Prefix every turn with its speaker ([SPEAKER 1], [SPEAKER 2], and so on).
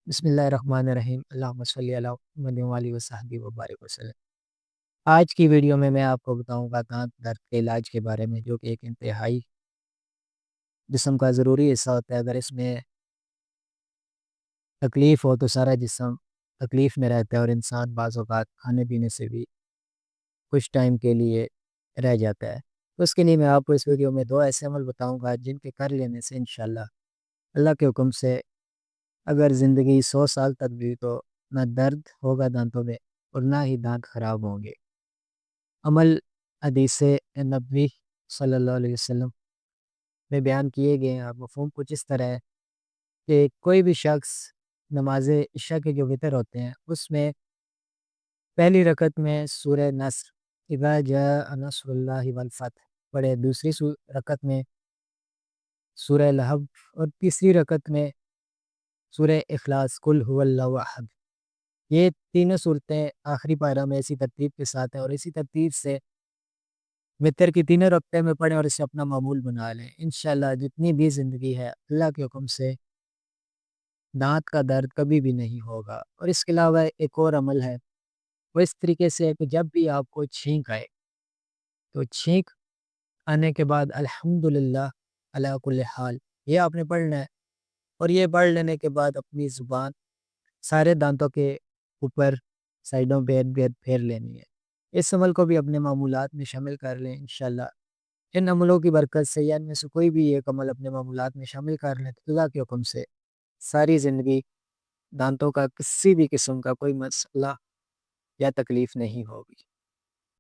[SPEAKER 1] بسم اللہ الرحمن الرحیم، اللہم صلی علی محمد و آلہ وصحبہ وبارک وسلم۔ آج کی ویڈیو میں آپ کو بتاؤں گا دانت درد کے علاج کے بارے میں، جو کہ ایک انتہائی جسم کا ضروری حصہ ہوتا ہے۔ اگر اس میں تکلیف ہو تو سارا جسم تکلیف میں رہتا ہے، اور انسان بعض اوقات کھانے پینے سے بھی کچھ ٹائم کے لیے رہ جاتا ہے۔ تو اس کے لیے میں آپ کو اس ویڈیو میں 2 ایسے عمل بتاؤں گا جن کے کر لینے سے انشاءاللہ اللہ کے حکم سے اگر زندگی 100 سال تک بھی تو نہ درد ہوگا دانتوں میں اور نہ ہی دانت خراب ہوں گے۔ عمل حدیث نبوی صلی اللہ علیہ وسلم میں بیان کیے گئے ہیں۔ مفہوم کچھ اس طرح ہے کہ کوئی بھی شخص نماز عشاء کے جو وتر ہوتے ہیں اس میں پہلی رکعت میں سورہ نصر اذا جاء نصر اللہ والفتح پڑھے، دوسری رکعت میں سورہ لہب، اور تیسری رکعت میں سورہ اخلاص قل هو اللہ احد۔ یہ تینوں صورتیں آخری پارہ میں اسی ترتیب کے ساتھ ہیں، اور اسی ترتیب سے وتر کی تینوں رکعتیں میں پڑھیں اور اسے اپنا معمول بنا لیں۔ انشاءاللہ جتنی بھی زندگی ہے اللہ کے حکم سے دانت کا درد کبھی بھی نہیں ہوگا۔ اور اس کے علاوہ ایک اور عمل ہے، وہ اس طریقے سے ہے کہ جب بھی آپ کو چھینک آئے تو چھینک آنے کے بعد الحمدللہ علی کل حال یہ آپ نے پڑھنا ہے، اور یہ پڑھ لینے کے بعد اپنی زبان سارے دانتوں کے اوپر سائڈوں پہ ارد گرد پھیر لینی ہے۔ اس عمل کو بھی اپنے معمولات میں شامل کر لیں انشاءاللہ۔ ان عملوں کی برکت سے یا ان میں سے کوئی بھی ایک عمل اپنے معمولات میں شامل کر لیں تو اللہ کے حکم سے ساری زندگی دانتوں کا کسی بھی قسم کا کوئی مسئلہ یا تکلیف نہیں ہوگی۔